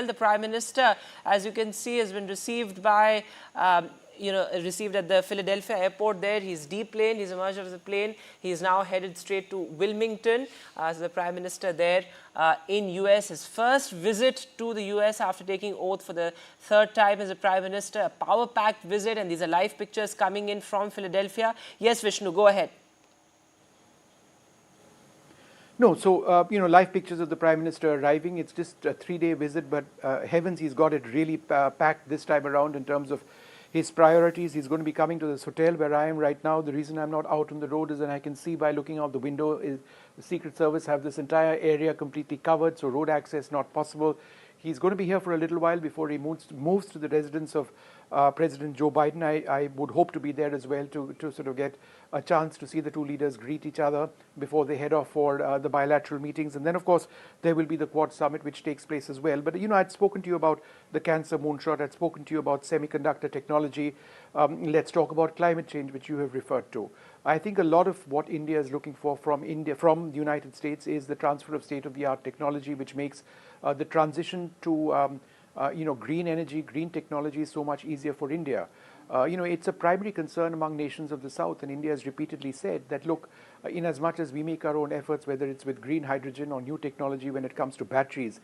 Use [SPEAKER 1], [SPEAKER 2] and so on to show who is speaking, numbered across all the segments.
[SPEAKER 1] The Prime Minister, as you can see, has been received by, received at the Philadelphia airport there. He's deplaned, he's emerged out of the plane. He's now headed straight to Wilmington. So the Prime Minister there in US, his first visit to the US after taking oath for the third time as a Prime Minister, a power-packed visit, and these are live pictures coming in from Philadelphia. Yes, Vishnu, go ahead.
[SPEAKER 2] No, so, live pictures of the Prime Minister arriving. It's just a 3-day visit, but heavens, he's got it really packed this time around in terms of his priorities. He's going to be coming to this hotel where I am right now. The reason I'm not out on the road is that I can see by looking out the window is the Secret Service have this entire area completely covered, so road access not possible. He's going to be here for a little while before he moves to the residence of President Joe Biden. I would hope to be there as well to sort of get a chance to see the two leaders greet each other before they head off for the bilateral meetings. And then, of course, there will be the Quad Summit, which takes place as well. But, I'd spoken to you about the cancer moonshot. I'd spoken to you about semiconductor technology. Let's talk about climate change, which you have referred to. I think a lot of what India is looking for from the United States is the transfer of state-of-the-art technology, which makes the transition to green energy, green technology is so much easier for India. It's a primary concern among nations of the South, and India has repeatedly said that, look, in as much as we make our own efforts, whether it's with green hydrogen or new technology when it comes to batteries,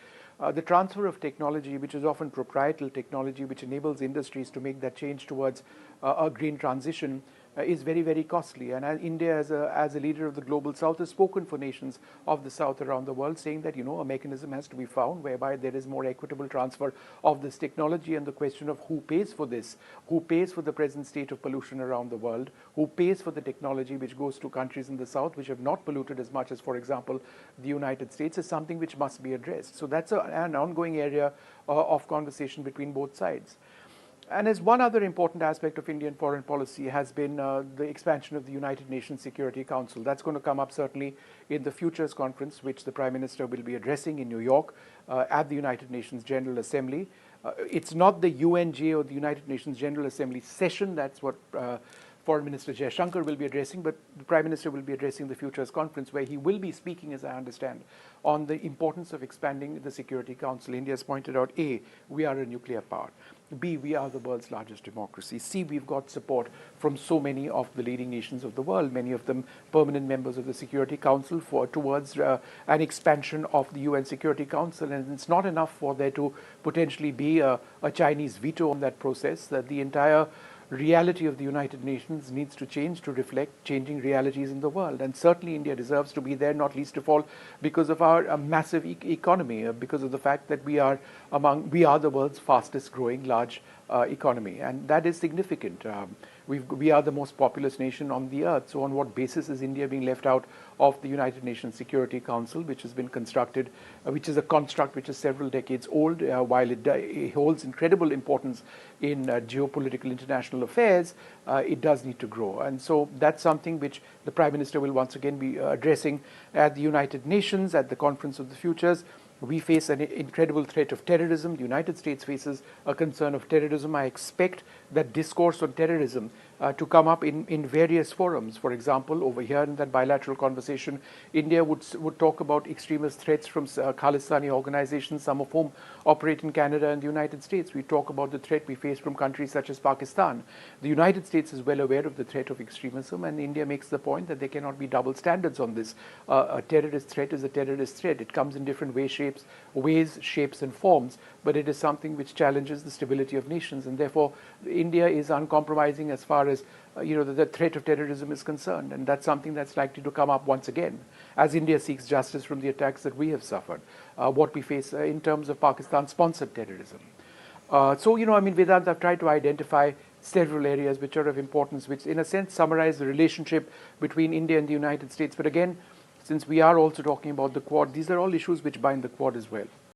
[SPEAKER 2] the transfer of technology, which is often proprietary technology, which enables industries to make that change towards a green transition, is very, very costly. And India, as a leader of the global South, has spoken for nations of the South around the world, saying that, a mechanism has to be found whereby there is more equitable transfer of this technology. And the question of who pays for this, who pays for the present state of pollution around the world, who pays for the technology which goes to countries in the South which have not polluted as much as, for example, the United States, is something which must be addressed. So that's an ongoing area of conversation between both sides. And as one other important aspect of Indian foreign policy has been the expansion of the United Nations Security Council. That's going to come up certainly in the Futures Conference, which the Prime Minister will be addressing in New York at the United Nations General Assembly. It's not the UNJ or the United Nations General Assembly session. That's what Foreign Minister Jaishankar will be addressing, but the Prime Minister will be addressing the Futures Conference, where he will be speaking, as I understand, on the importance of expanding the Security Council. India has pointed out, A, we are a nuclear power. B, we are the world's largest democracy. C, we've got support from so many of the leading nations of the world, many of them permanent members of the Security Council, towards an expansion of the UN Security Council. And it's not enough for there to potentially be a Chinese veto on that process, that the entire reality of the United Nations needs to change to reflect changing realities in the world. And certainly India deserves to be there, not least of all because of our massive economy, because of the fact that we are the world's fastest growing large economy. And that is significant. We are the most populous nation on the earth. So on what basis is India being left out of the United Nations Security Council, which has been constructed, which is a construct which is several decades old, while it holds incredible importance in geopolitical international affairs, it does need to grow. And so that's something which the Prime Minister will once again be addressing at the United Nations, at the Conference of the Futures. We face an incredible threat of terrorism. The United States faces a concern of terrorism. I expect that discourse on terrorism to come up in various forums. For example, over here in that bilateral conversation, India would talk about extremist threats from Khalistani organizations, some of whom operate in Canada and the United States. We talk about the threat we face from countries such as Pakistan. The United States is well aware of the threat of extremism, and India makes the point that there cannot be double standards on this. A terrorist threat is a terrorist threat. It comes in different ways, shapes and forms, but it is something which challenges the stability of nations, and therefore India is uncompromising as far as the threat of terrorism is concerned, and that's something that's likely to come up once again as India seeks justice from the attacks that we have suffered, what we face in terms of Pakistan-sponsored terrorism. Vedant, I've tried to identify several areas which are of importance, which in a sense summarize the relationship between India and the United States. But again, since we are also talking about the Quad, these are all issues which bind the Quad as well.